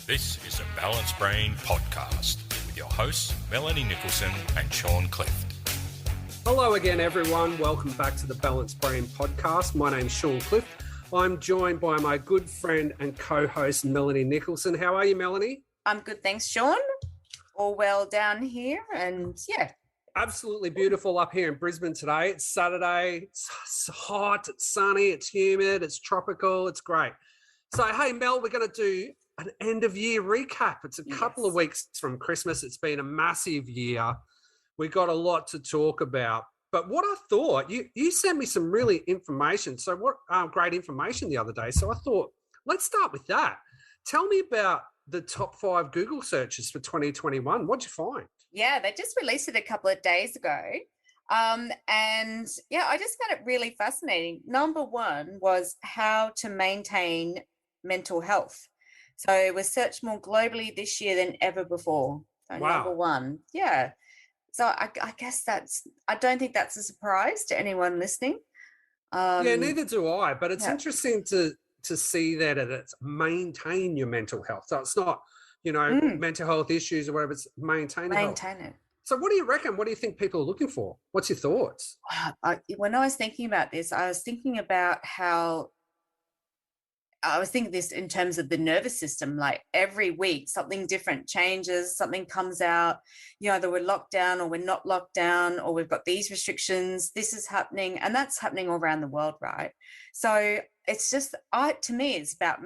This is a Balanced Brain podcast with your hosts, Melanie Nicholson and Sean Clift. Hello again, everyone. Welcome back to the Balanced Brain podcast. My name's Sean Clift. I'm joined by my good friend and co-host, Melanie Nicholson. How are you, Melanie? I'm good, thanks, Sean. All well down here, and yeah. Absolutely beautiful up here in Brisbane today. It's Saturday. It's hot, it's sunny, it's humid, it's tropical, it's great. So, hey, Mel, we're going to do an end-of-year recap. It's a couple of weeks from Christmas. It's been a massive year. We got a lot to talk about. But what I thought, you sent me some really information. So great information the other day. So I thought, let's start with that. Tell me about the top 5 Google searches for 2021. What'd you find? Yeah, they just released it a couple of days ago. And yeah, I just found it really fascinating. Number 1 was how to maintain mental health. So it was searched more globally this year than ever before. So wow. Number 1. Yeah. So I guess I don't think that's a surprise to anyone listening. Yeah, neither do I. But it's interesting to see that it's maintain your mental health. So it's not, mental health issues or whatever. It's maintain it. So what do you reckon? What do you think people are looking for? What's your thoughts? When I was thinking about this, I was thinking about how I was thinking this in terms of the nervous system. Like every week, something different changes, something comes out, either we're locked down or we're not locked down, or we've got these restrictions, this is happening, and that's happening all around the world, right? So it's just, to me, it's about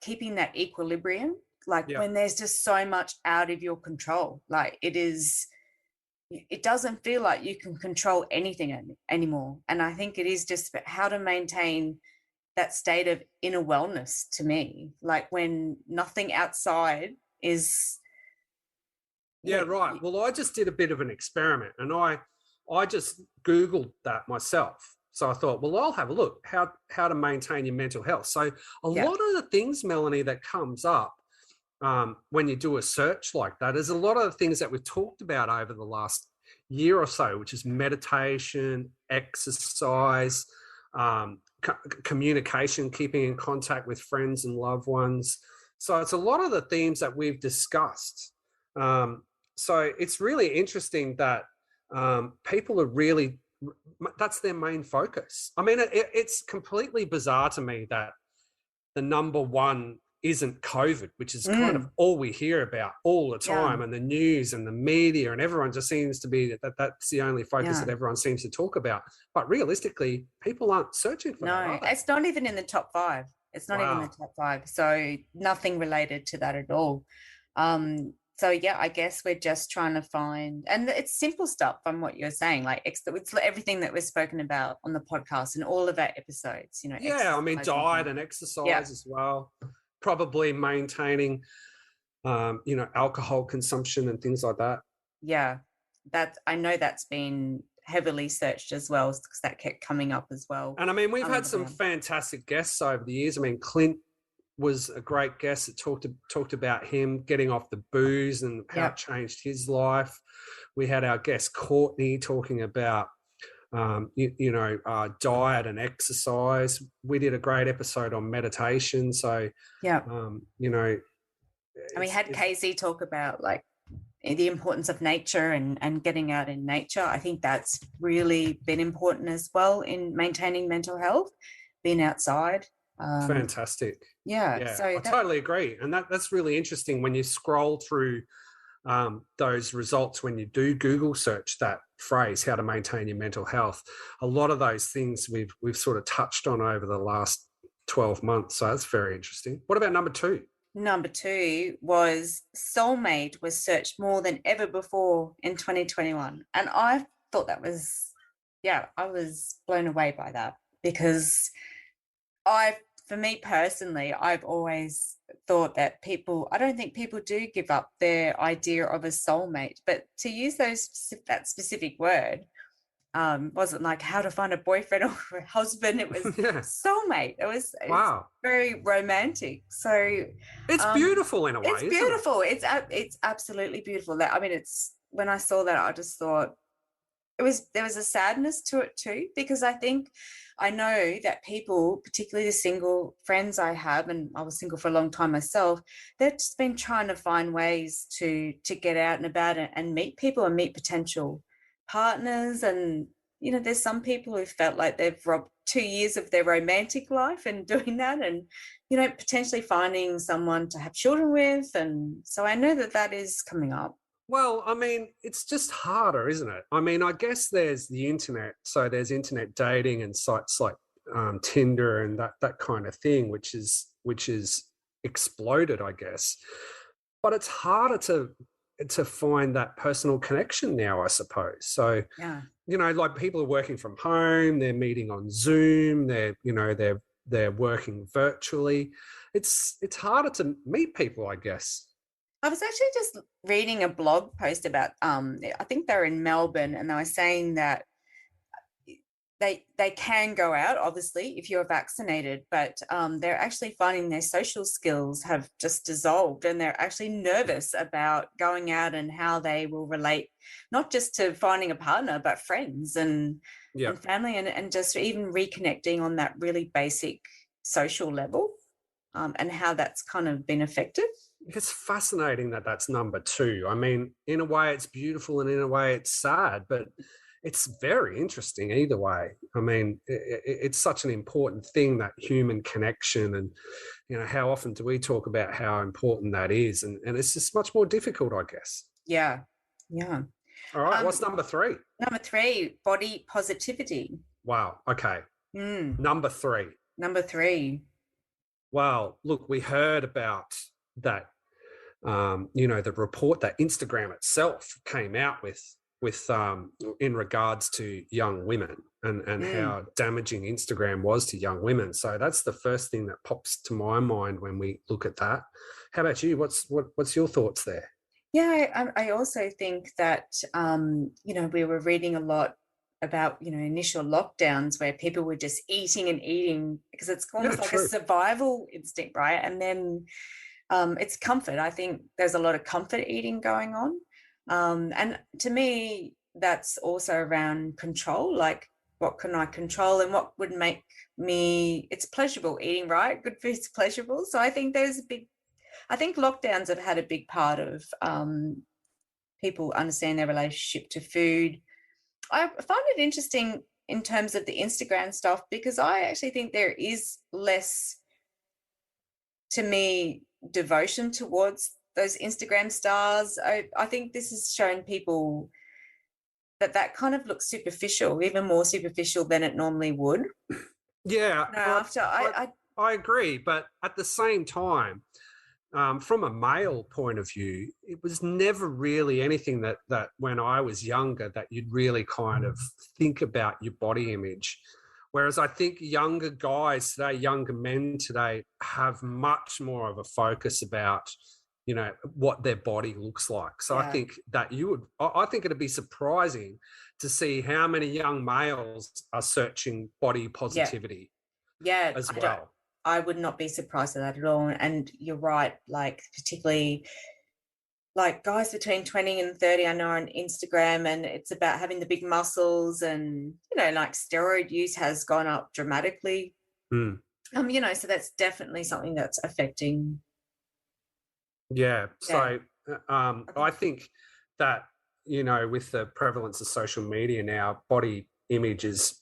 keeping that equilibrium, when there's just so much out of your control. Like it doesn't feel like you can control anything anymore. And I think it is just about how to maintain that state of inner wellness to me, like when nothing outside is. Yeah, right. Well, I just did a bit of an experiment and I just Googled that myself. So I thought, well, I'll have a look how to maintain your mental health. So a lot of the things, Melanie, that comes up when you do a search like that is a lot of the things that we've talked about over the last year or so, which is meditation, exercise, communication, keeping in contact with friends and loved ones. So it's a lot of the themes that we've discussed. So it's really interesting that people are really, that's their main focus. I mean, it's completely bizarre to me that the number 1 isn't COVID, which is kind of all we hear about all the time, and the news and the media, and everyone just seems to be that's the only focus that everyone seems to talk about. But realistically, people aren't searching for that. No, it's not even in the top 5. It's not even in the top 5. So nothing related to that at all. So yeah, I guess we're just trying to find, and it's simple stuff from what you're saying, like it's everything that we've spoken about on the podcast and all of our episodes, Yeah, I mean, diet and exercise as well. Probably maintaining, alcohol consumption and things like that. Yeah, I know that's been heavily searched as well because that kept coming up as well. And I mean, we've had some fantastic guests over the years. I mean, Clint was a great guest that talked about him getting off the booze and how it changed his life. We had our guest Courtney talking about diet and exercise. We did a great episode on meditation. So, and we had Casey talk about like the importance of nature and getting out in nature. I think that's really been important as well in maintaining mental health, being outside. Fantastic. Yeah. So I totally agree. And that's really interesting when you scroll through those results, when you do Google search that phrase, how to maintain your mental health. A lot of those things we've sort of touched on over the last 12 months. So that's very interesting. What about number 2? Number 2 was soulmate was searched more than ever before in 2021. And I thought that was, I was blown away by that because for me personally, I've always thought that I don't think people do give up their idea of a soulmate, but to use that specific word wasn't like how to find a boyfriend or a husband. It was soulmate. It was very romantic. So it's beautiful in a way. It's beautiful. It's absolutely beautiful. I mean, when I saw that, I just thought, there was a sadness to it too, because I know that people, particularly the single friends I have, and I was single for a long time myself, they've just been trying to find ways to get out and about and meet people and meet potential partners. And there's some people who felt like they've robbed 2 years of their romantic life and doing that, and potentially finding someone to have children with. And so I know that is coming up. Well, I mean, it's just harder, isn't it? I mean, I guess there's the internet. So there's internet dating and sites like Tinder and that kind of thing, which is exploded, I guess. But it's harder to find that personal connection now, I suppose. So, Yeah. Like people are working from home, they're meeting on Zoom, they're working virtually. It's harder to meet people, I guess. I was actually just reading a blog post about I think they're in Melbourne, and they were saying that they can go out, obviously, if you're vaccinated, but they're actually finding their social skills have just dissolved, and they're actually nervous about going out and how they will relate, not just to finding a partner, but friends and family, and just even reconnecting on that really basic social level, and how that's kind of been affected. It's fascinating that that's number two. I mean, in a way it's beautiful and in a way it's sad, but it's very interesting either way. I mean, it's such an important thing, that human connection, and how often do we talk about how important that is, and it's just much more difficult, I guess. Yeah. All right, what's number three? Number three, body positivity. Wow. Okay. Number three. Well, look, we heard about that the report that Instagram itself came out with in regards to young women and how damaging Instagram was to young women. So that's the first thing that pops to my mind when we look at that. How about you? What's your thoughts there? Yeah, I also think that we were reading a lot about initial lockdowns where people were just eating and eating because it's almost like a survival instinct, right? And then it's comfort. I think there's a lot of comfort eating going on. And to me, that's also around control, like what can I control and what would make me, it's pleasurable eating, right? Good food's pleasurable. So I think I think lockdowns have had a big part of people understand their relationship to food. I find it interesting in terms of the Instagram stuff, because I actually think there is less, to me, devotion towards those Instagram stars. I think this has shown people that kind of looks superficial, even more superficial than it normally would. Yeah. I agree. But at the same time, from a male point of view, it was never really anything that when I was younger that you'd really kind of think about your body image. Whereas I think younger guys today, younger men today, have much more of a focus about, what their body looks like. So I think that I think it'd be surprising to see how many young males are searching body positivity as well. I would not be surprised at that at all. And you're right, like particularly like guys between 20 and 30, I know, on Instagram, and it's about having the big muscles, and like steroid use has gone up dramatically. So that's definitely something that's affecting. So I think that with the prevalence of social media now, body image is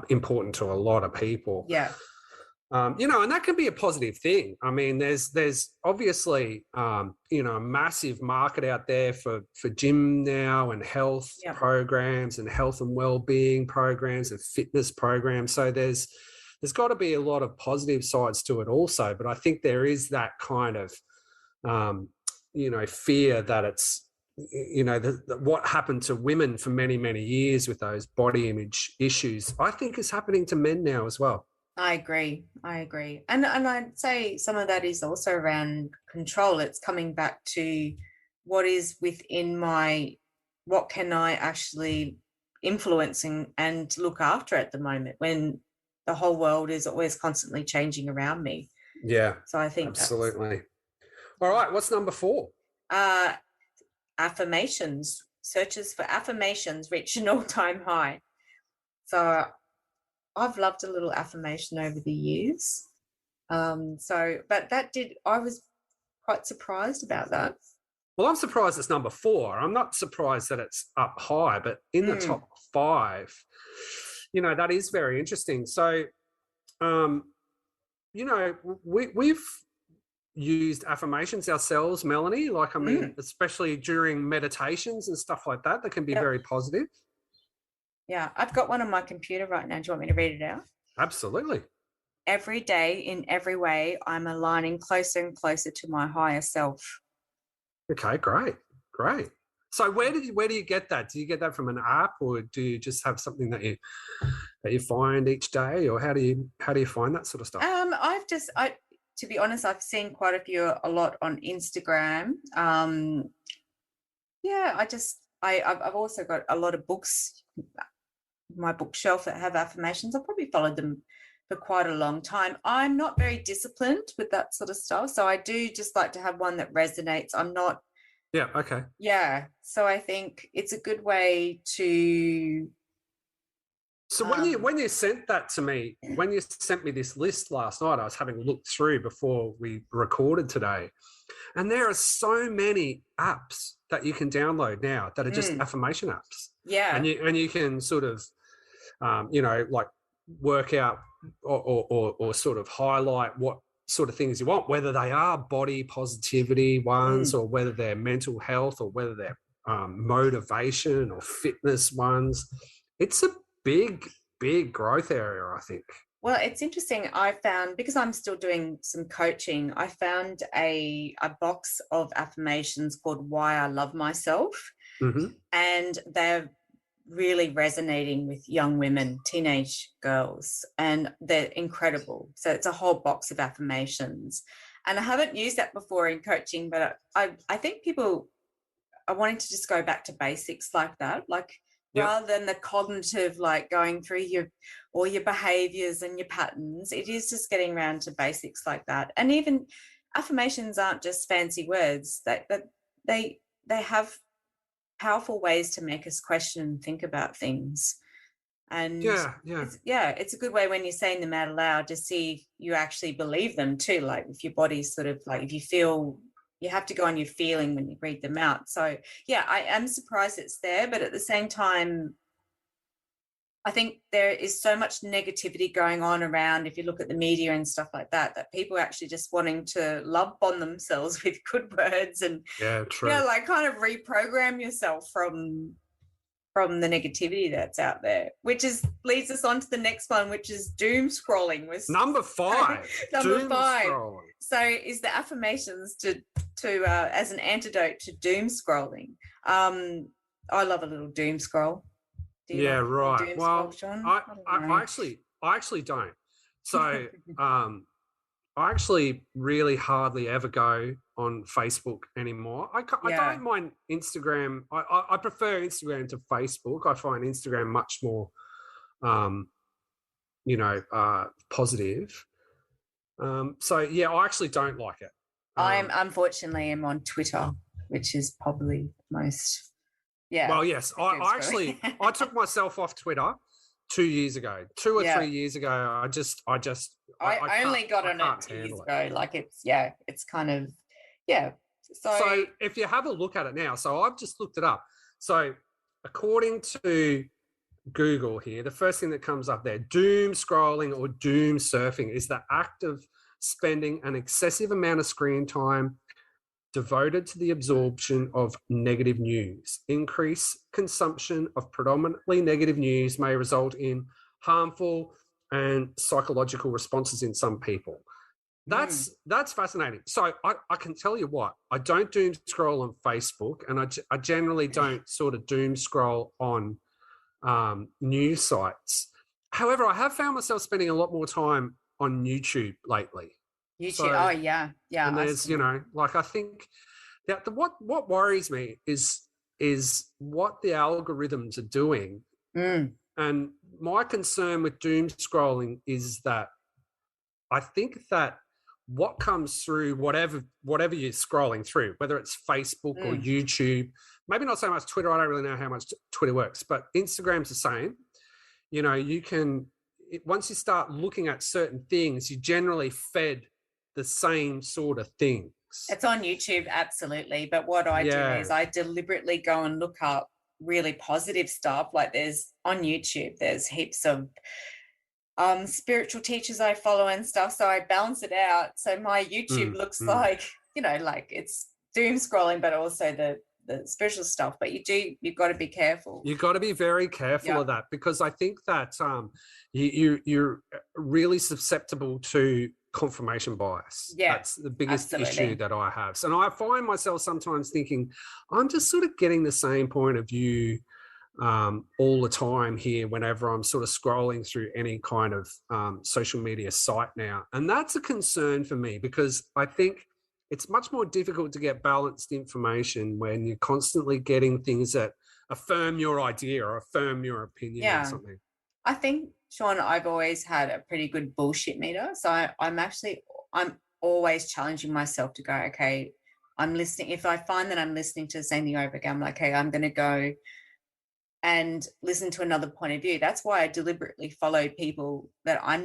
important to a lot of people. And that can be a positive thing. I mean, there's obviously, a massive market out there for gym now, and health programs and health and well-being programs and fitness programs. So there's got to be a lot of positive sides to it also. But I think there is that kind of, fear that it's, what happened to women for many, many years with those body image issues, I think is happening to men now as well. I agree. And I'd say some of that is also around control. It's coming back to what is within what can I actually influence and look after at the moment, when the whole world is always constantly changing around me. Yeah. So I think absolutely. All right. What's number 4? Affirmations. searches for affirmations reached an all-time high. So I've loved a little affirmation over the years. But I was quite surprised about that. Well, I'm surprised it's number 4. I'm not surprised that it's up high, but in the top 5, that is very interesting. So, we've used affirmations ourselves, Melanie. Like, I mean, especially during meditations and stuff like that can be very positive. Yeah, I've got one on my computer right now. Do you want me to read it out? Absolutely. Every day, in every way, I'm aligning closer and closer to my higher self. Okay, great. So where do you get that? Do you get that from an app, or do you just have something that you find each day, or how do you find that sort of stuff? To be honest, I've seen quite a lot on Instagram. I've also got a lot of books, my bookshelf, that have affirmations. I've probably followed them for quite a long time. I'm not very disciplined with that sort of stuff, so I do just like to have one that resonates. I'm not. Yeah. Okay. Yeah. So I think it's a good way to. So when you sent that to me, when you sent me this list last night, I was having a look through before we recorded today, and there are so many apps that you can download now that are just affirmation apps. Yeah. And you can sort of, like work out or sort of highlight what sort of things you want, whether they are body positivity ones or whether they're mental health or whether they're motivation or fitness ones. It's a big growth area, I think. Well, it's interesting. I found, because I'm still doing some coaching, I found a box of affirmations called Why I Love Myself. And they're really resonating with young women, teenage girls, and they're incredible. So it's a whole box of affirmations. And I haven't used that before in coaching, but I think people are wanting to just go back to basics like that, rather than the cognitive, like going through all your behaviors and your patterns. It is just getting around to basics like that. And even affirmations aren't just fancy words. They have powerful ways to make us question and think about things. And it's a good way when you're saying them out loud to see if you actually believe them too. Like if your body's sort of like, if you feel, you have to go on your feeling when you read them out. So yeah, I am surprised it's there, but at the same time, I think there is so much negativity going on around, if you look at the media and stuff like that, that people are actually just wanting to love bomb themselves with good words and, like kind of reprogram yourself from the negativity that's out there, which leads us on to the next one, which is doom scrolling. Number 5. Number 5. Scrolling. So is the affirmations to as an antidote to doom scrolling. I love a little doom scroll. Yeah, right. Well, Sean? I actually don't. So I actually really hardly ever go on Facebook anymore. I don't mind Instagram. I prefer Instagram to Facebook. I find Instagram much more, positive. So yeah, I actually don't like it. I'm unfortunately am on Twitter, which is probably most. Yeah. Well, yes, I took myself off Twitter 2 years ago, 2 or 3 years ago. I only got on it 2 years ago. Like it's kind of, yeah. So if you have a look at it now, so I've just looked it up. So according to Google here, the first thing that comes up there, doom scrolling or doom surfing is the act of spending an excessive amount of screen time devoted to the absorption of negative news. Increased consumption of predominantly negative news may result in harmful and psychological responses in some people. That's fascinating. So I can tell you what, I don't doom scroll on Facebook, and I generally don't sort of doom scroll on news sites. However, I have found myself spending a lot more time on YouTube lately. YouTube. So, yeah. And there's, I think that what worries me is what the algorithms are doing. And my concern with doom scrolling is that I think that what comes through whatever you're scrolling through, whether it's Facebook or YouTube, maybe not so much Twitter. I don't really know how much Twitter works, but Instagram's the same. You know, once you start looking at certain things, you generally fed the same sort of things. It's on YouTube, absolutely. But what I do is I deliberately go and look up really positive stuff. Like on YouTube, there's heaps of spiritual teachers I follow and stuff. So I balance it out. So my YouTube looks like, you know, like it's doom scrolling, but also the spiritual stuff. But you've got to be careful. You've got to be very careful of that, because I think that you're really susceptible to confirmation bias. Yeah, that's the biggest issue that I have. So, and I find myself sometimes thinking, I'm just sort of getting the same point of view all the time here whenever I'm sort of scrolling through any kind of social media site now. And that's a concern for me, because I think it's much more difficult to get balanced information when you're constantly getting things that affirm your idea or affirm your opinion or something. I think, Sean, I've always had a pretty good bullshit meter. So I'm always challenging myself to go, okay, I'm listening. If I find that I'm listening to the same thing over again, I'm like, okay, I'm going to go and listen to another point of view. That's why I deliberately follow people that I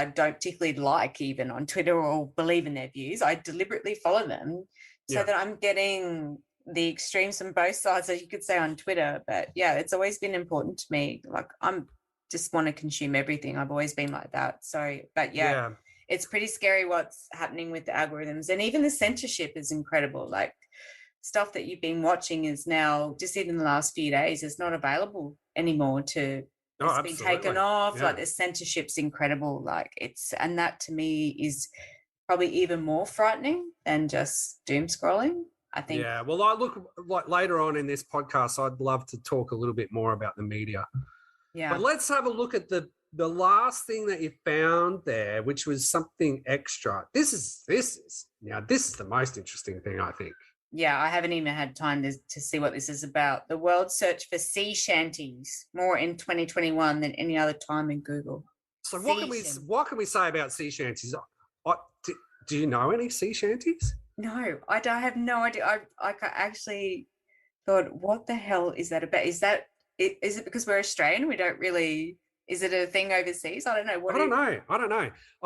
don't particularly like, even on Twitter, or believe in their views. I deliberately follow them so that I'm getting the extremes from both sides, as you could say, on Twitter. But yeah, it's always been important to me. Like, I'm just want to consume everything. I've always been like that. So, but it's pretty scary what's happening with the algorithms, and even the censorship is incredible. Like, stuff that you've been watching is now, just even the last few days, is not available anymore it's been taken off. Like, the censorship's incredible. Like, and that to me is probably even more frightening than just doom scrolling, I think. Yeah. Well, I look like later on in this podcast, I'd love to talk a little bit more about the media. Yeah. But let's have a look at the last thing that you found there, which was something extra. This is the most interesting thing, I think. Yeah, I haven't even had time to see what this is about. The world search for sea shanties more in 2021 than any other time in Google. So what can we say about sea shanties? Do you know any sea shanties? No, I have no idea. I actually thought, what the hell is that about? Is it because we're Australian? We don't really. Is it a thing overseas? I don't know. I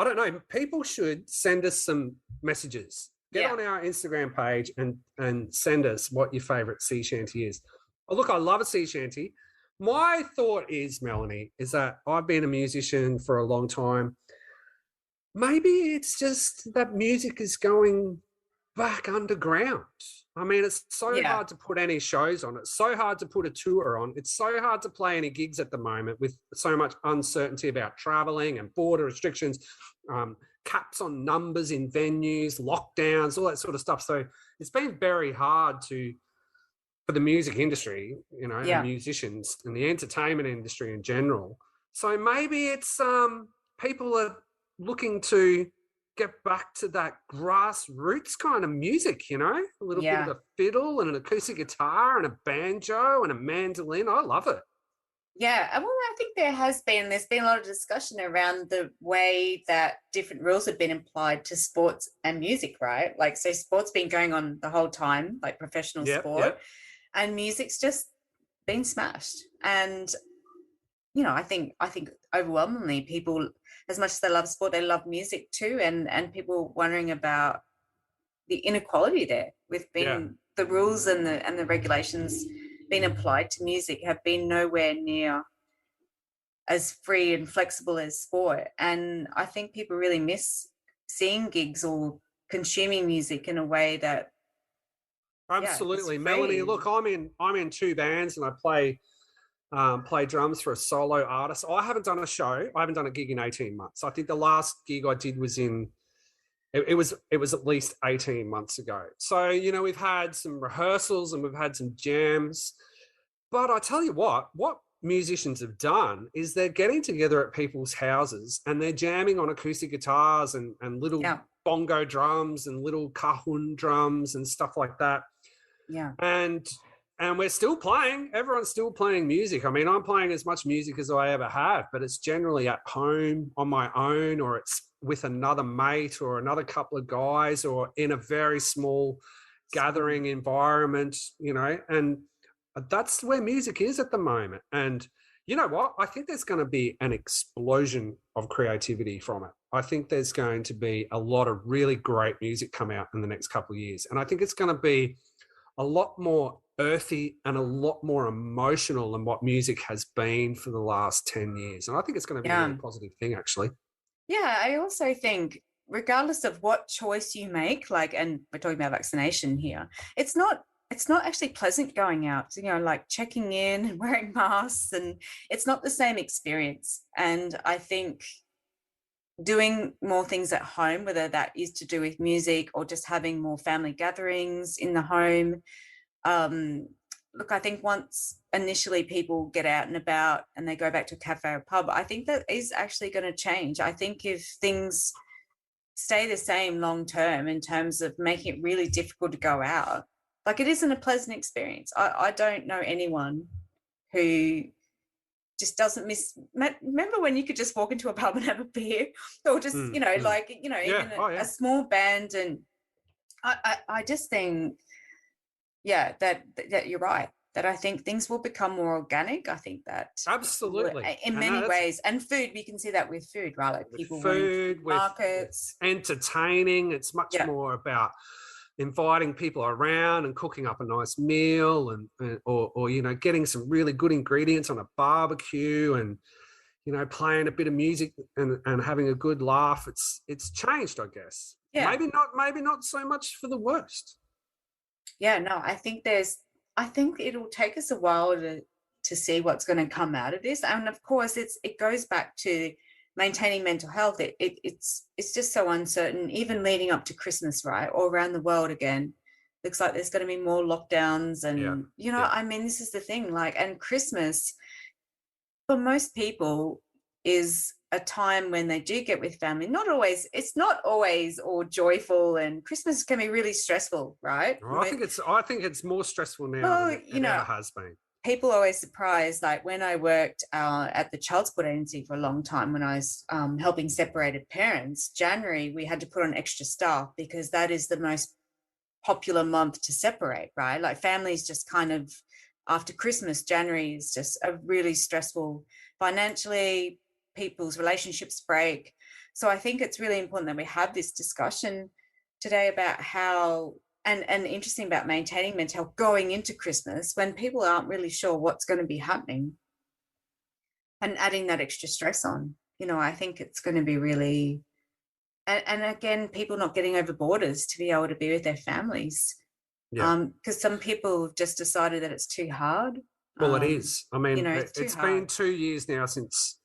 don't know. People should send us some messages. Get on our Instagram page and send us what your favourite sea shanty is. Oh, look, I love a sea shanty. My thought is, Melanie, is that I've been a musician for a long time. Maybe it's just that music is going back underground. I mean, it's so hard to put any shows on. It's so hard to put a tour on. It's so hard to play any gigs at the moment with so much uncertainty about traveling and border restrictions, caps on numbers in venues, lockdowns, all that sort of stuff. So it's been very hard for the music industry, and musicians and the entertainment industry in general. So maybe it's people are looking to get back to that grassroots kind of music, a little bit of a fiddle and an acoustic guitar and a banjo and a mandolin. I love it. Yeah, well, I think there's been a lot of discussion around the way that different rules have been applied to sports and music, right? Like, so sport's been going on the whole time, like professional sport, and music's just been smashed. And, I think overwhelmingly people, as much as they love sport, they love music too, and people wondering about the inequality there with being the rules and the regulations being applied to music have been nowhere near as free and flexible as sport. And I think people really miss seeing gigs or consuming music in a way that absolutely. Melanie, look, I'm in two bands and I play drums for a solo artist. I haven't done a show. I haven't done a gig in 18 months. I think the last gig I did was it was at least 18 months ago. So, we've had some rehearsals and we've had some jams. But I tell you what musicians have done is they're getting together at people's houses and they're jamming on acoustic guitars and little bongo drums and little cajon drums and stuff like that. Yeah. And And we're still playing. Everyone's still playing music. I mean, I'm playing as much music as I ever have, but it's generally at home on my own, or it's with another mate or another couple of guys, or in a very small gathering environment, and that's where music is at the moment. And you know what? I think there's going to be an explosion of creativity from it. I think there's going to be a lot of really great music come out in the next couple of years. And I think it's going to be a lot more earthy and a lot more emotional than what music has been for the last 10 years. And I think it's going to be a really positive thing, actually. Yeah, I also think regardless of what choice you make, and we're talking about vaccination here, it's not actually pleasant going out, like checking in and wearing masks, and it's not the same experience. And I think doing more things at home, whether that is to do with music or just having more family gatherings in the home. Look, I think once initially people get out and about and they go back to a cafe or pub, I think that is actually going to change. I think if things stay the same long term in terms of making it really difficult to go out, like it isn't a pleasant experience. I don't know anyone who just doesn't miss. Remember when you could just walk into a pub and have a beer, or just even a small band? And I just think, that you're right. That I think things will become more organic. I think that absolutely in many ways, and food, we can see that with food, right? Like people food, with markets, entertaining. It's much more about inviting people around and cooking up a nice meal, or getting some really good ingredients on a barbecue, and playing a bit of music and having a good laugh. It's changed, I guess. Maybe not so much for the worst. No, I think it'll take us a while to see what's going to come out of this. And of course it goes back to maintaining mental health. It's just so uncertain, even leading up to Christmas, right? All around the world again. Looks like there's going to be more lockdowns. And, I mean, this is the thing, and Christmas for most people is a time when they do get with family. It's not always all joyful, and Christmas can be really stressful, right? Well, I think it's more stressful now than it ever has been. People are always surprised, like when I worked at the child support agency for a long time, when I was helping separated parents, January, we had to put on extra staff because that is the most popular month to separate, right? Like families just kind of, after Christmas, January is just a really stressful financially, people's relationships break. So I think it's really important that we have this discussion today about how, and interesting about maintaining mental health going into Christmas when people aren't really sure what's going to be happening, and adding that extra stress on. I think it's going to be really, and again, people not getting over borders to be able to be with their families. Because some people have just decided that it's too hard. Well, it is. I mean, it's been 2 years now since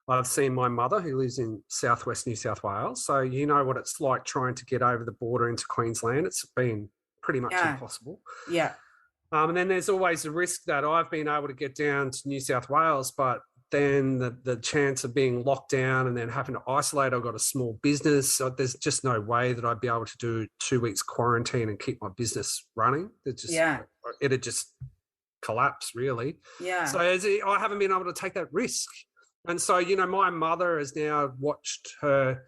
I've seen my mother, who lives in southwest New South Wales. So you know what it's like trying to get over the border into Queensland. It's been pretty much impossible. Yeah. And then there's always the risk that I've been able to get down to New South Wales, but then the chance of being locked down and then having to isolate. I've got a small business, so there's just no way that I'd be able to do 2 weeks quarantine and keep my business running. It'd just collapse, really. Yeah. So I haven't been able to take that risk. And so, my mother has now watched her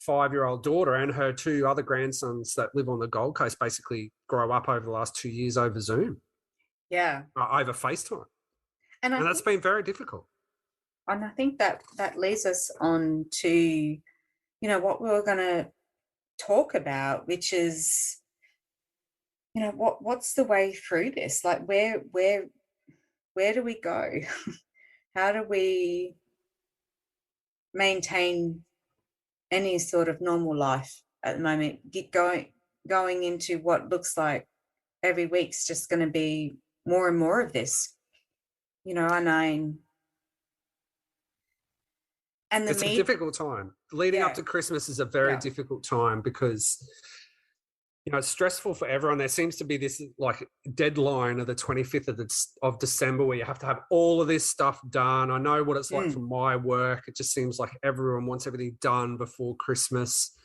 5-year-old daughter and her 2 other grandsons that live on the Gold Coast basically grow up over the last 2 years over Zoom. Yeah. Over FaceTime. And that's been very difficult. And I think that leads us on to, what we were going to talk about, which is, what's the way through this? Like, where do we go? How do we maintain any sort of normal life at the moment? Going into what looks like every week's just going to be more and more of this. It's a difficult time. Leading up to Christmas is a very difficult time because, it's stressful for everyone. There seems to be this like deadline of the 25th of December where you have to have all of this stuff done. I know what it's like from my work. It just seems like everyone wants everything done before Christmas.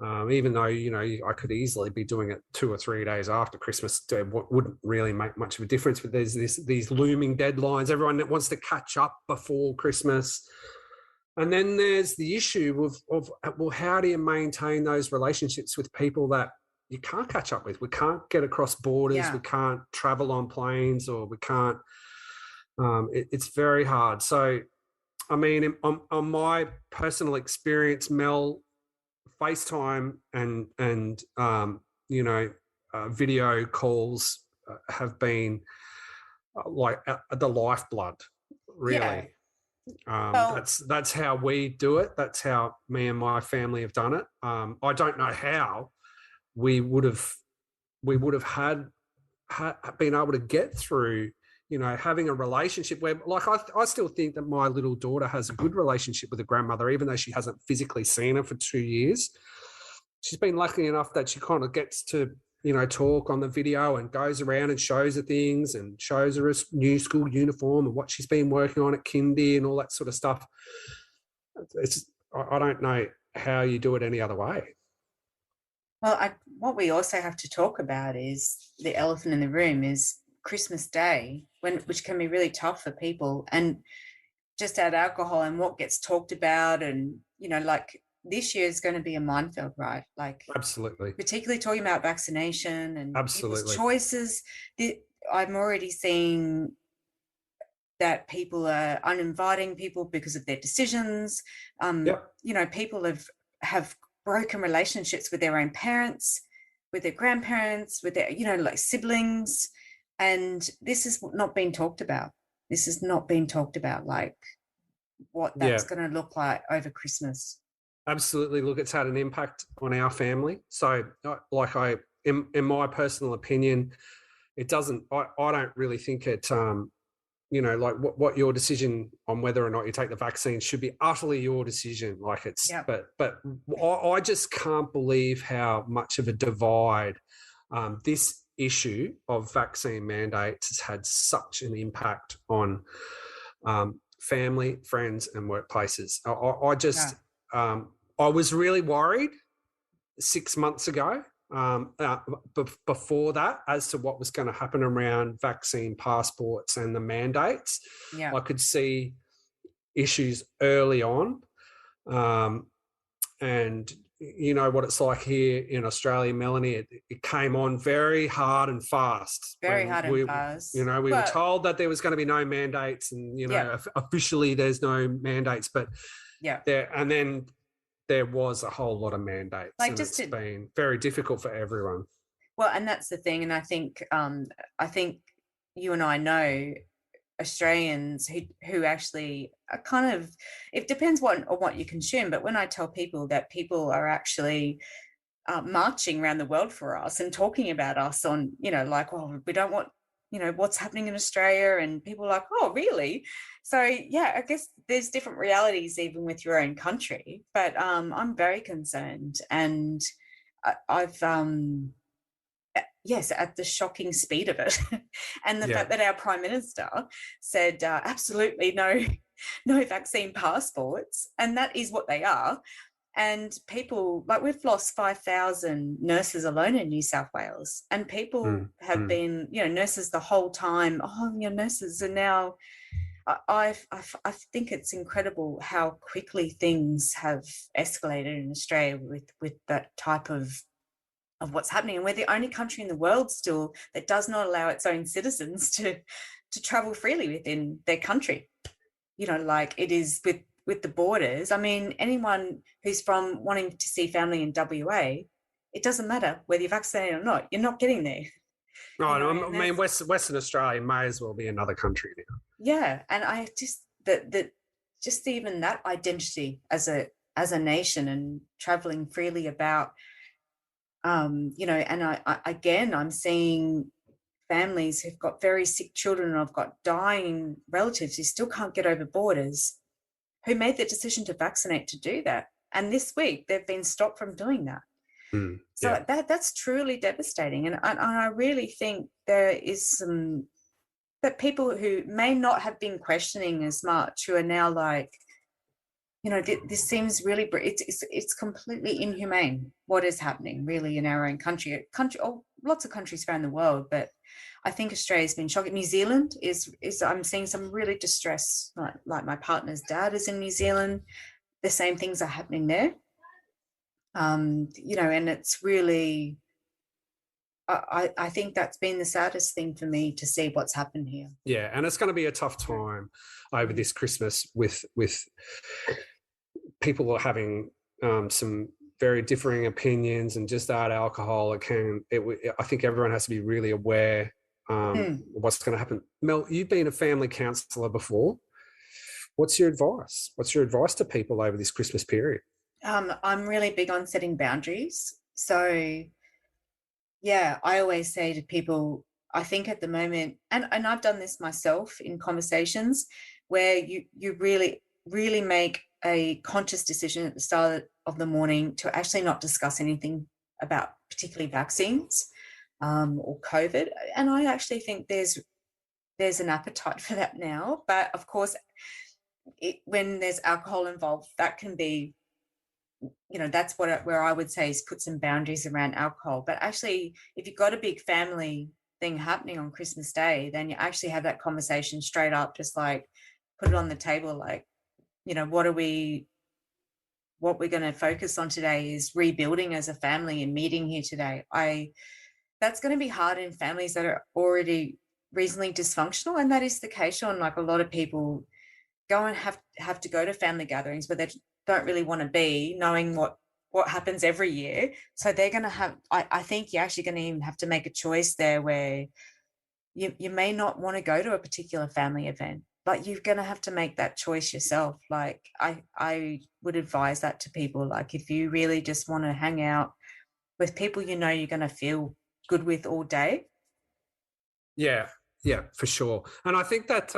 Even though, I could easily be doing it 2 or 3 days after Christmas. It wouldn't really make much of a difference. But there's these looming deadlines. Everyone that wants to catch up before Christmas. And then there's the issue of well, how do you maintain those relationships with people that you can't catch up with? We can't get across borders. Yeah. We can't travel on planes, or we can't. It's very hard. So, I mean, on my personal experience, Mel, FaceTime and video calls have been like the lifeblood, Yeah. really. Well, That's how we do it. That's how me and my family have done it. I don't know how we would have had been able to get through, having a relationship where, like, I still think that my little daughter has a good relationship with her grandmother, even though she hasn't physically seen her for 2 years. She's been lucky enough that she kind of gets to, talk on the video and goes around and shows her things and shows her a new school uniform and what she's been working on at kindy and all that sort of stuff. I don't know how you do it any other way. well, what we also have to talk about is the elephant in the room is Christmas Day, which can be really tough for people, and just add alcohol and what gets talked about, and like this year is going to be a minefield, right? Like, Absolutely. particularly talking about vaccination and Absolutely. people's choices. I'm already seeing that people are uninviting people because of their decisions. Yep. People have broken relationships with their own parents, with their grandparents, with their, like siblings. And this is not being talked about. This is not being talked about, like what that's going to look like over Christmas. Absolutely. Look, it's had an impact on our family. So, like, in my personal opinion, it doesn't. I don't really think it. Like what your decision on whether or not you take the vaccine should be utterly your decision. Like, it's. Yep. But I just can't believe how much of a divide this issue of vaccine mandates has had such an impact on family, friends, and workplaces. I just. Yeah. I was really worried 6 months ago, before that, as to what was going to happen around vaccine passports and the mandates. Yeah. I could see issues early on. And you know what it's like here in Australia, Melanie, it came on very hard and fast. Very hard and fast. We were told that there was going to be no mandates, and, officially there's no mandates, but and then there was a whole lot of mandates, like, and it's been very difficult for everyone. Well, and that's the thing. And I think you and I know Australians who actually are kind of, it depends on what you consume, but when I tell people that people are actually marching around the world for us and talking about us on, like, oh, we don't want, what's happening in Australia, and people are like, oh, really? So, yeah, I guess there's different realities even with your own country, but I'm very concerned. And I've yes, at the shocking speed of it. And the fact that our Prime Minister said absolutely no vaccine passports, and that is what they are. And people, like, we've lost 5,000 nurses alone in New South Wales, and people have been, nurses the whole time. Oh, nurses are now. I think it's incredible how quickly things have escalated in Australia with that type of what's happening, and we're the only country in the world still that does not allow its own citizens to travel freely within their country. Like it is with the borders. I mean, anyone who's from wanting to see family in WA, it doesn't matter whether you're vaccinated or not, you're not getting there. I mean, Western Australia may as well be another country now. Yeah, and I just just even that identity as a nation and traveling freely about, and I'm seeing families who've got very sick children, and I've got dying relatives who still can't get over borders, who made the decision to vaccinate to do that. And this week they've been stopped from doing that. So that's truly devastating. And I really think there is that people who may not have been questioning as much, who are now like, this seems really, it's completely inhumane what is happening really in our own country, lots of countries around the world, but I think Australia's been shocking. New Zealand is I'm seeing some really distress, like my partner's dad is in New Zealand. The same things are happening there. And it's really, I think that's been the saddest thing for me to see what's happened here. Yeah, and it's going to be a tough time over this Christmas with people having some very differing opinions, and just that alcohol. I think everyone has to be really aware of what's going to happen. Mel, you've been a family counsellor before. What's your advice? What's your advice to people over this Christmas period? I'm really big on setting boundaries. So, yeah, I always say to people, I think at the moment, and I've done this myself in conversations, where you really, really make a conscious decision at the start of the morning to actually not discuss anything about particularly vaccines or COVID. And I actually think there's an appetite for that now. But of course, when there's alcohol involved, that can be, that's where I would say is put some boundaries around alcohol. But actually, if you've got a big family thing happening on Christmas Day, then you actually have that conversation straight up, just like put it on the table, like, what we're going to focus on today is rebuilding as a family and meeting here today. That's going to be hard in families that are already reasonably dysfunctional, and that is the case, Sean. Like, a lot of people go and have to go to family gatherings where they don't really want to be, knowing what happens every year. So they're going to have, I think you're actually going to even have to make a choice there where you may not want to go to a particular family event, but you're going to have to make that choice yourself. Like, I would advise that to people. Like, if you really just want to hang out with people you're going to feel good with all day. Yeah, for sure. And I think that,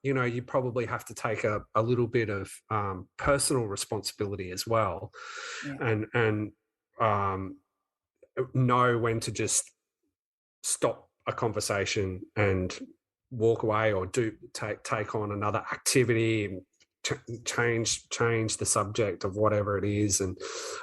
you probably have to take a little bit of personal responsibility as well, and know when to just stop a conversation and walk away, or take on another activity and change the subject of whatever it is. And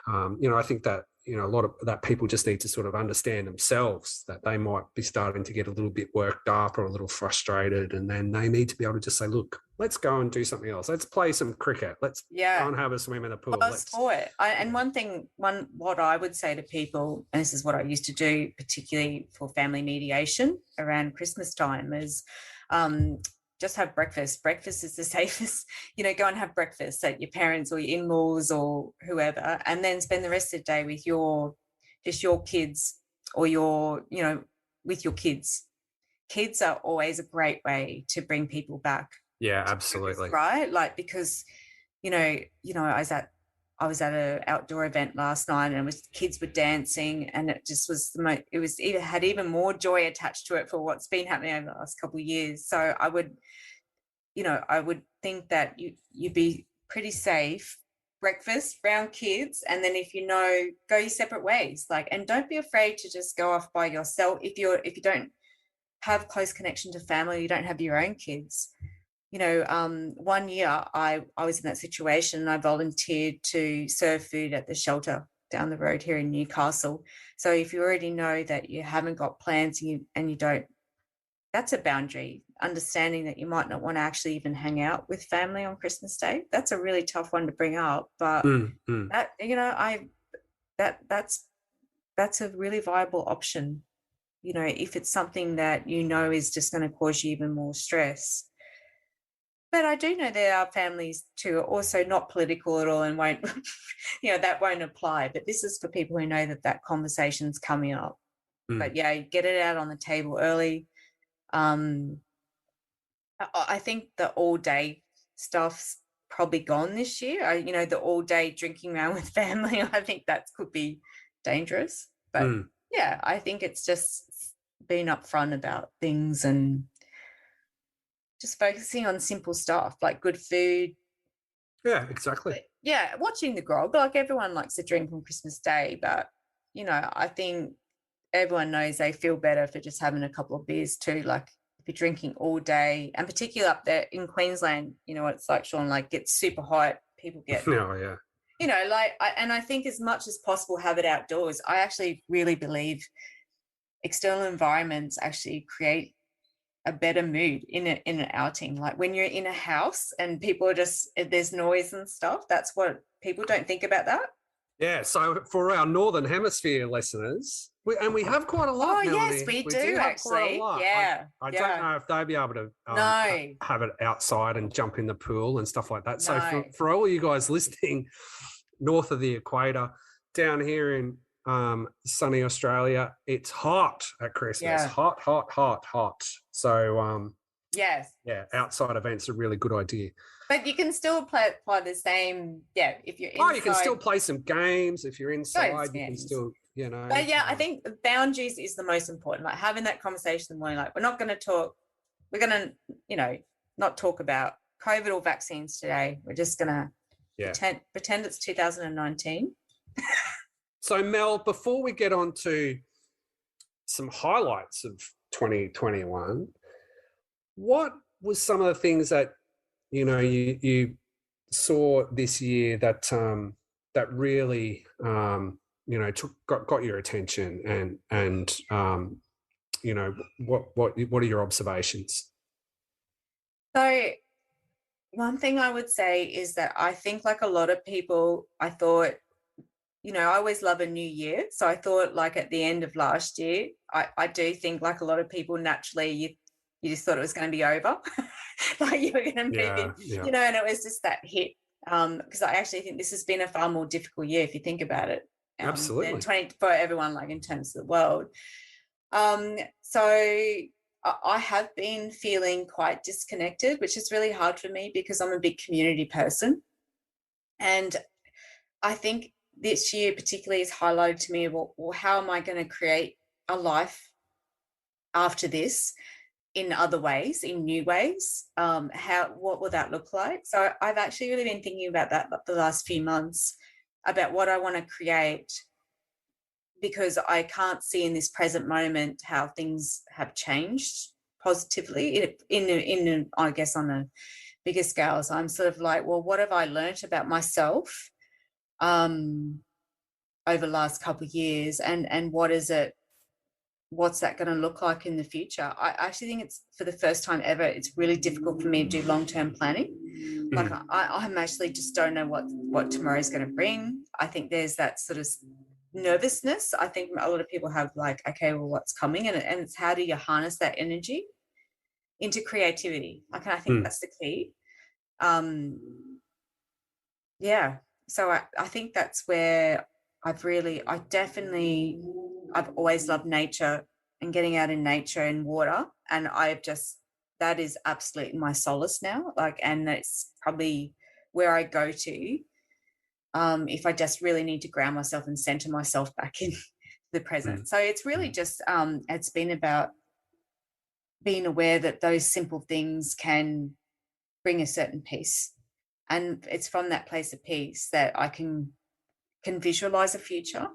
I think that a lot of that people just need to sort of understand themselves that they might be starting to get a little bit worked up or a little frustrated, and then they need to be able to just say, look, let's go and do something else. Let's play some cricket. Let's go and have a swim in the pool. Sport. And what I would say to people, and this is what I used to do, particularly for family mediation around Christmas time, is just have breakfast. Breakfast is the safest, go and have breakfast at your parents or your in-laws or whoever, and then spend the rest of the day with your kids, or with your kids. Kids are always a great way to bring people back. Yeah, absolutely. Right? Like, because, I was at an outdoor event last night, and kids were dancing, and it just was had even more joy attached to it for what's been happening over the last couple of years. So I would think that you'd be pretty safe. Breakfast around kids, and then if go your separate ways. Like, and don't be afraid to just go off by yourself if you don't have close connection to family, you don't have your own kids. 1 year I was in that situation, and I volunteered to serve food at the shelter down the road here in Newcastle. So if you already know that you haven't got plans and you don't, that's a boundary. Understanding that you might not want to actually even hang out with family on Christmas Day. That's a really tough one to bring up, but that's a really viable option. If it's something that is just going to cause you even more stress. But I do know there are families too, also not political at all, and won't, that won't apply. But this is for people who know that conversation's coming up. But yeah, get it out on the table early. I think the all-day stuff's probably gone this year. The all-day drinking around with family, I think that could be dangerous. But yeah, I think it's just being upfront about things and just focusing on simple stuff like good food. Yeah, exactly. But yeah, watching the grog. Like, everyone likes to drink on Christmas Day, but I think everyone knows they feel better for just having a couple of beers too. Like, if you're drinking all day, and particularly up there in Queensland, what it's like, Sean, like, it's super hot. people get, Oh, yeah. like, and I think as much as possible, have it outdoors. I actually really believe external environments actually create a better mood in an outing. Like when you're in a house and people are just, there's noise and stuff, that's what people don't think about that. Yeah, so for our Northern Hemisphere listeners, we have quite a lot, Melanie. Yes, we do have actually. quite a lot. Yeah. I don't know if they'd be able to No. have it outside and jump in the pool and stuff like that. So No. for all you guys listening north of the equator, down here in sunny Australia, it's hot at Christmas. Yeah. Hot, hot, hot, hot. So yes. Yeah, outside events are a really good idea. But you can still play the same, if you're inside. Oh, you can still play some games. If you're inside, you can still, But yeah, I think boundaries is the most important. Like having that conversation in the morning, like we're not going to talk, we're going to, not talk about COVID or vaccines today. We're just going to pretend it's 2019. So Mel, before we get on to some highlights of 2021, what was some of the things that you saw this year that that really got your attention, and what are your observations? So one thing I would say is that I think, like a lot of people, I thought, I always love a new year. So I thought, like, at the end of last year, I do think, like a lot of people, naturally you just thought it was going to be over. Like you were going to move in, and it was just that hit. Because I actually think this has been a far more difficult year if you think about it. Absolutely. For everyone, like in terms of the world. So I have been feeling quite disconnected, which is really hard for me because I'm a big community person. And I think this year particularly has highlighted to me, well, how am I going to create a life after this in other ways, in new ways? What will that look like? So I've actually really been thinking about that the last few months, about what I want to create, because I can't see in this present moment how things have changed positively in I guess on a bigger scale. So I'm sort of like, well, what have I learnt about myself over the last couple of years, and what's that going to look like in the future? I actually think it's, for the first time ever, it's really difficult for me to do long-term planning. Like I'm actually just don't know what tomorrow's going to bring. I think there's that sort of nervousness. I think a lot of people have, like, okay, well, what's coming? And it's how do you harness that energy into creativity? Like, I think that's the key. So I think that's where I've always loved nature and getting out in nature and water. And that is absolutely my solace now. Like, and that's probably where I go to if I just really need to ground myself and center myself back in the present. So it's really just, it's been about being aware that those simple things can bring a certain peace. And it's from that place of peace that I can visualize a future.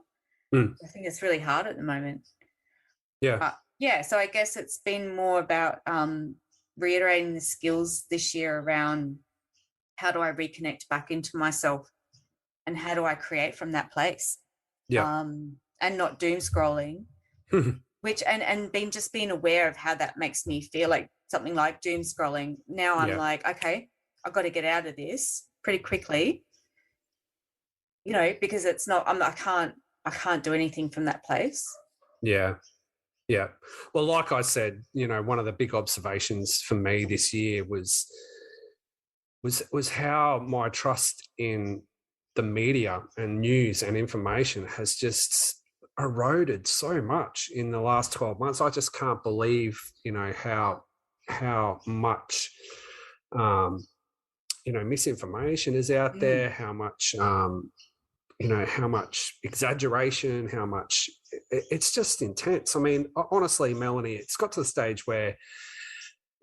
I think it's really hard at the moment. So I guess it's been more about reiterating the skills this year around how do I reconnect back into myself and how do I create from that place, and not doom scrolling, which and being aware of how that makes me feel. Like something like doom scrolling, now I'm like, okay, I've got to get out of this pretty quickly, because it's not, I can't do anything from that place. Yeah. Well, like I said, one of the big observations for me this year was how my trust in the media and news and information has just eroded so much in the last 12 months. I just can't believe, how much, misinformation is out there, how much, how much exaggeration, how much it's just intense. I mean, honestly, Melanie, it's got to the stage where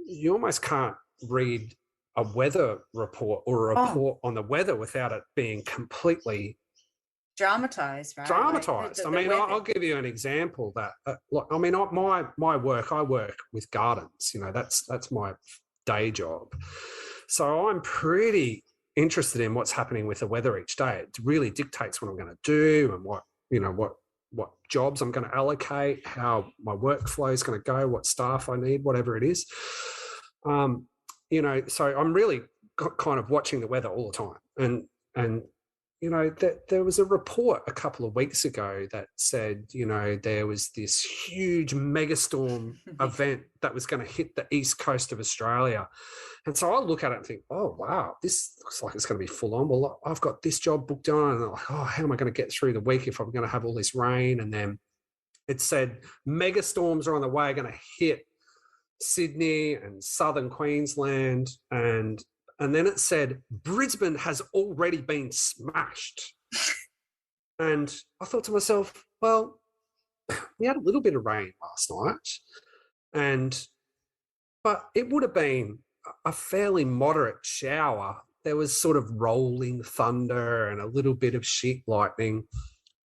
you almost can't read a weather report or a report on the weather without it being completely dramatized, right? Dramatized. Like I'll give you an example that, my work, I work with gardens, that's my day job. So I'm pretty interested in what's happening with the weather each day. It really dictates what I'm going to do and what jobs I'm going to allocate, how my workflow is going to go, what staff I need, whatever it is. So I'm really kind of watching the weather all the time. And there was a report a couple of weeks ago that said, there was this huge megastorm event that was going to hit the east coast of Australia. And so I look at it and think, oh, wow, this looks like it's going to be full on. Well, I've got this job booked on. And I'm like, oh, how am I going to get through the week if I'm going to have all this rain? And then it said megastorms are on the way, going to hit Sydney and southern Queensland. And then it said Brisbane has already been smashed. And I thought to myself, well, we had a little bit of rain last night, but it would have been a fairly moderate shower. There was sort of rolling thunder and a little bit of sheet lightning,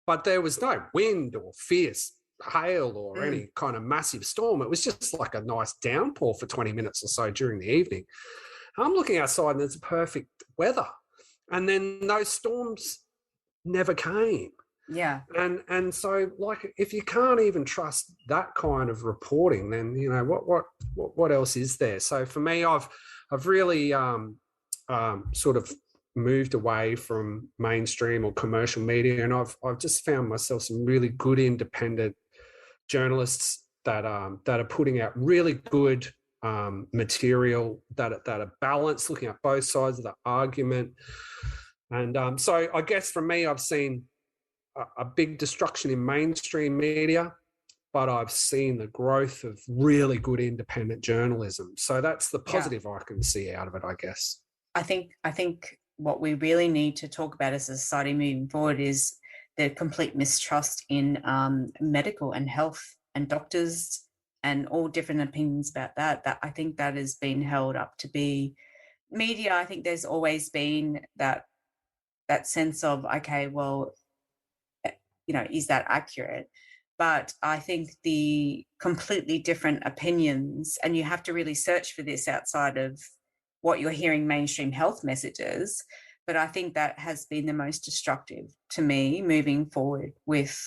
but there was no wind or fierce hail or any kind of massive storm. It was just like a nice downpour for 20 minutes or so during the evening. I'm looking outside and it's perfect weather. And then those storms never came. Yeah. And so, like, if you can't even trust that kind of reporting, then what else is there? So for me, I've really sort of moved away from mainstream or commercial media, and I've just found myself some really good independent journalists that are putting out really good material that are balanced, looking at both sides of the argument. And so I guess for me, I've seen a big destruction in mainstream media, but I've seen the growth of really good independent journalism. So that's the positive I can see out of it, I guess. I think what we really need to talk about as a society moving forward is the complete mistrust in medical and health and doctors and all different opinions about that. That I think that has been held up to be media. I think there's always been that sense of, okay, well, is that accurate? But I think the completely different opinions, and you have to really search for this outside of what you're hearing mainstream health messages, but I think that has been the most destructive to me moving forward with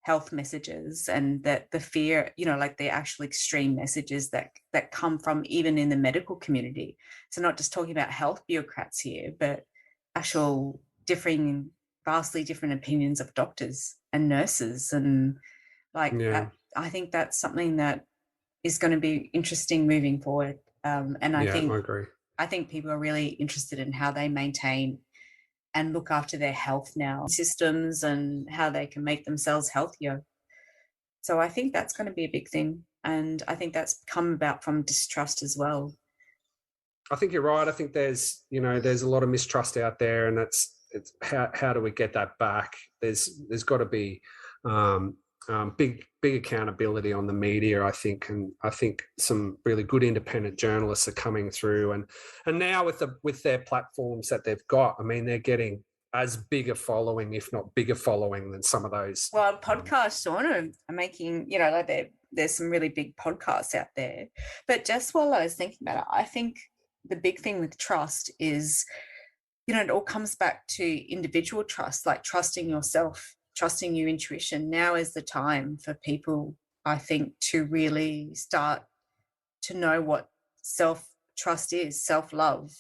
health messages, and that the fear, like the actual extreme messages that come from even in the medical community. So not just talking about health bureaucrats here, but actual vastly different opinions of doctors and nurses. And I think that's something that is going to be interesting moving forward. And I agree. I think people are really interested in how they maintain and look after their health now, systems, and how they can make themselves healthier. So I think that's going to be a big thing. And I think that's come about from distrust as well. I think you're right. I think there's a lot of mistrust out there, and it's how do we get that back? There's got to be big accountability on the media, I think, and I think some really good independent journalists are coming through, and now with their platforms that they've got, I mean, they're getting as big a following, if not bigger following, than some of those. Well, podcasts, Sean, are making, like there's some really big podcasts out there. But just while I was thinking about it, I think the big thing with trust is, it all comes back to individual trust, like trusting yourself, trusting your intuition. Now is the time for people, I think, to really start to know what self-trust is, self-love.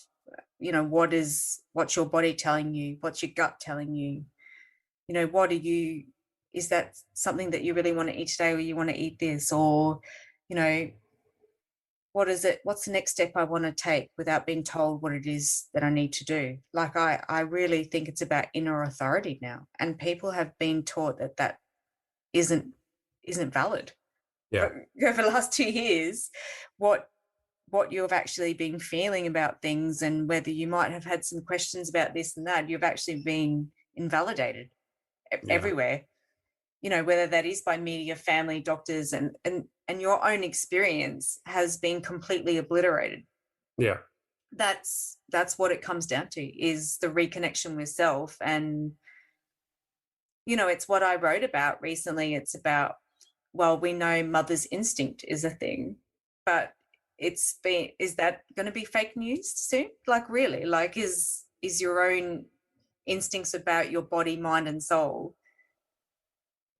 What's your body telling you? What's your gut telling you? Is that something that you really want to eat today, or you want to eat this? Or, what is it? What's the next step I want to take without being told what it is that I need to do? Like, I really think it's about inner authority now. And people have been taught that isn't valid. Yeah. Over the last 2 years, what you've actually been feeling about things, and whether you might have had some questions about this and that, you've actually been invalidated everywhere. Whether that is by media, family, doctors, and your own experience has been completely obliterated. Yeah. That's what it comes down to, is the reconnection with self. And, it's what I wrote about recently. It's about, well, we know mother's instinct is a thing, but is that going to be fake news soon? Like, really? Like, is is your own instincts about your body, mind, and soul,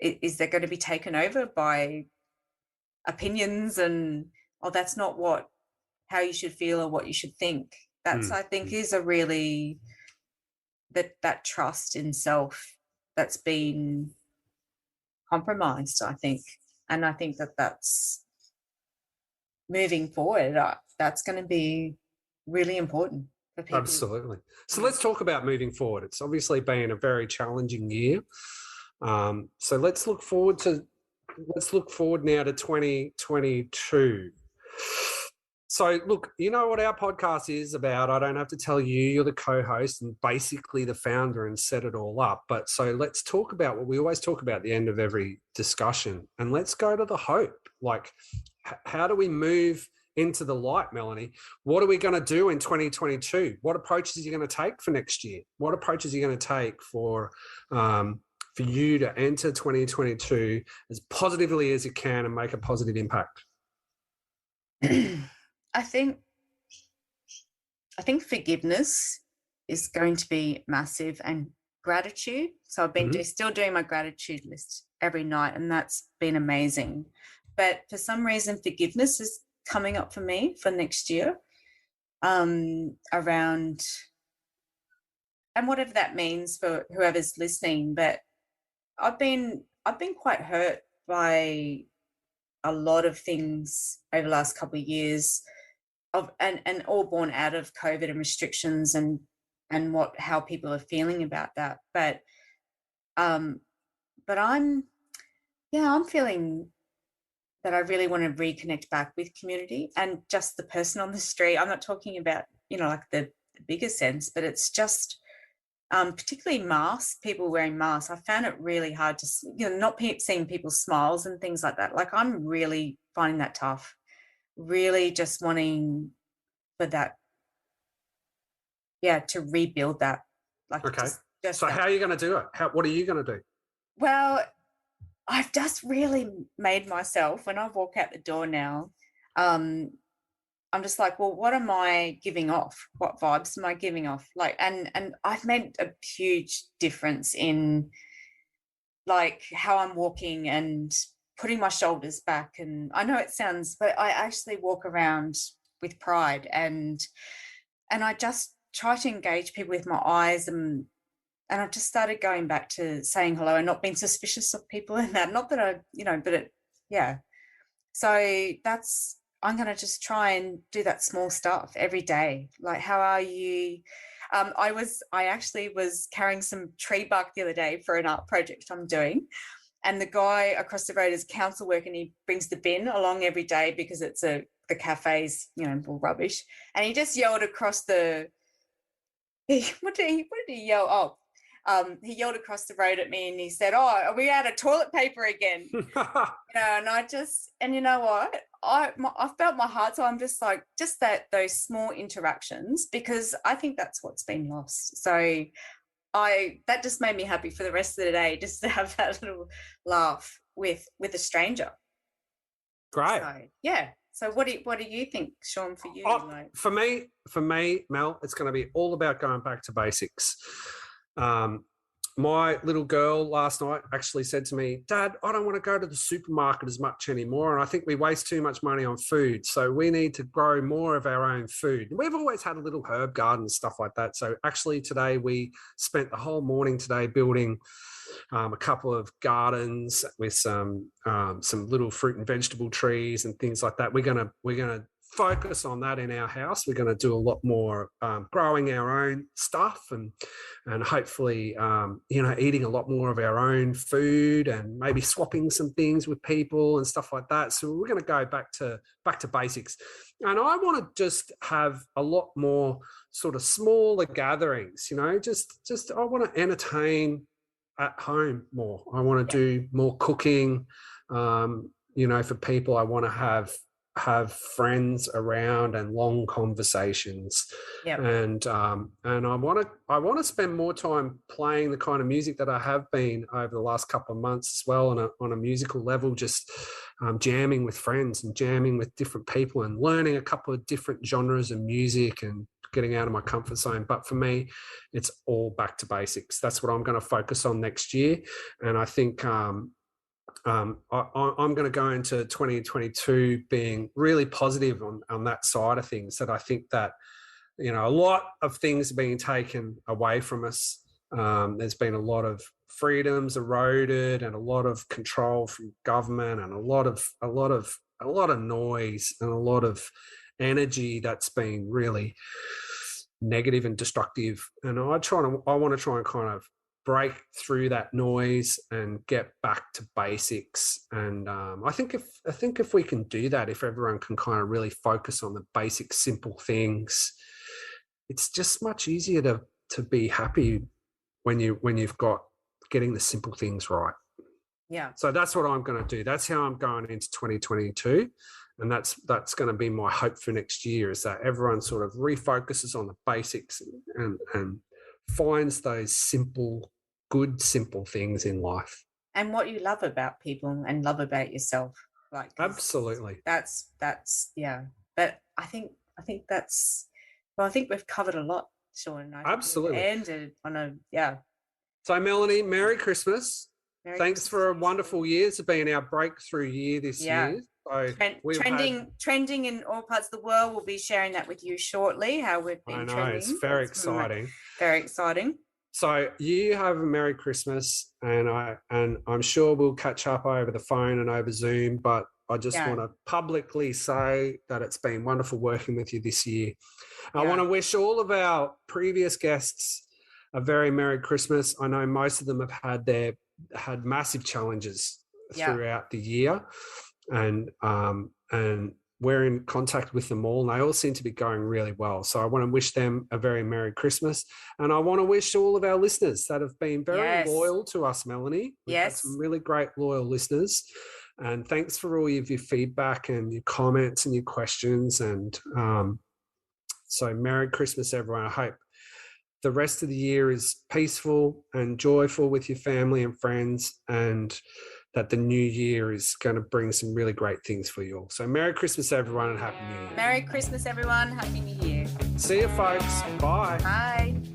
is that going to be taken over by opinions and, oh, that's not how you should feel or what you should think? That's, I think, is a really that trust in self that's been compromised, I think. And I think that's moving forward, that's going to be really important for people. Absolutely. So let's talk about moving forward. It's obviously been a very challenging year. So let's look forward now to 2022. So look, you know what our podcast is about. I don't have to tell you, you're the co-host and basically the founder and set it all up. But so let's talk about what we always talk about at the end of every discussion, and let's go to the hope. Like, how do we move into the light, Melanie? What are we going to do in 2022? What approaches are you going to take for next year? What approaches are you going to take for you to enter 2022 as positively as you can and make a positive impact? I think forgiveness is going to be massive, and gratitude. So I've been still doing my gratitude list every night, and that's been amazing. But for some reason, forgiveness is coming up for me for next year, around, and whatever that means for whoever's listening. But I've been quite hurt by a lot of things over the last couple of years, and all born out of COVID and restrictions and how people are feeling about that. But I'm feeling that I really want to reconnect back with community and just the person on the street. I'm not talking about, like the bigger sense, but it's just particularly masks, people wearing masks. I found it really hard to, not seeing people's smiles and things like that. Like, I'm really finding that tough, really just wanting for that, to rebuild that. Like, okay. Just so that. How are you going to do it? What are you going to do? Well, I've just really made myself, when I walk out the door now, I'm just like, well, what am I giving off? What vibes am I giving off? Like, and I've made a huge difference in, like, how I'm walking and putting my shoulders back. And I know it sounds, but I actually walk around with pride, and I just try to engage people with my eyes, and I've just started going back to saying hello and not being suspicious of people and that. Not that So I'm going to just try and do that small stuff every day. Like, how are you? I actually was carrying some tree bark the other day for an art project I'm doing. And the guy across the road is council work, and he brings the bin along every day because it's the cafe's, all rubbish. And he just yelled across what did he yell? He yelled across the road at me, and he said, "Oh, are we out of toilet paper again?" And I just, and you know what? I felt my heart. So I'm just like, those small interactions, because I think that's what's been lost. So that just made me happy for the rest of the day, just to have that little laugh with a stranger. Great. So, yeah. So what do you think, Sean, for you? For me, Mel, it's going to be all about going back to basics. My little girl last night actually said to me, "Dad, I don't want to go to the supermarket as much anymore, and I think we waste too much money on food. So we need to grow more of our own food." And we've always had a little herb garden and stuff like that. So actually today we spent the whole morning today building a couple of gardens with some little fruit and vegetable trees and things like that. We're gonna focus on that in our house. We're going to do a lot more growing our own stuff and hopefully eating a lot more of our own food, and maybe swapping some things with people and stuff like that. So we're going to go back to basics, and I want to just have a lot more sort of smaller gatherings. Just I want to entertain at home more. I want to do more cooking. For people, I want to have friends around and long conversations. Yep. And I want to spend more time playing the kind of music that I have been over the last couple of months as well, on a musical level, just jamming with friends and jamming with different people and learning a couple of different genres of music and getting out of my comfort zone. But for me, it's all back to basics. That's what I'm going to focus on next year. And I think I'm going to go into 2022 being really positive on that side of things, that I think that, you know, a lot of things are being taken away from us. There's been a lot of freedoms eroded and a lot of control from government and a lot of noise and a lot of energy that's been really negative and destructive. And I want to try and kind of break through that noise and get back to basics. And I think if we can do that, if everyone can kind of really focus on the basic, simple things, it's just much easier to be happy when you've got getting the simple things right. Yeah. So that's what I'm going to do. That's how I'm going into 2022. And that's going to be my hope for next year, is that everyone sort of refocuses on the basics and finds those simple things in life. And what you love about people and love about yourself. Like, absolutely. That's yeah. But I think that's, well, I think we've covered a lot, Sean. Absolutely. And on a, yeah. So Melanie, Merry Christmas. Merry Thanks Christmas. for a wonderful year. It's been our breakthrough year this year. So trending in all parts of the world. We'll be sharing that with you shortly, how we've been trending. It's very exciting. Very exciting. So you have a Merry Christmas, and I'm sure we'll catch up over the phone and over Zoom, but I just want to publicly say that it's been wonderful working with you this year. I want to wish all of our previous guests a very Merry Christmas. I know most of them have had massive challenges throughout the year, and we're in contact with them all, and they all seem to be going really well. So I want to wish them a very Merry Christmas, and I want to wish all of our listeners that have been very loyal to us, Melanie. We've had some really great loyal listeners, and thanks for all of your feedback and your comments and your questions. And so Merry Christmas, everyone. I hope the rest of the year is peaceful and joyful with your family and friends, and that the new year is going to bring some really great things for you all. So Merry Christmas, everyone, and Happy New Year. Merry Christmas, everyone. Happy New Year. See you, folks. Bye. Bye.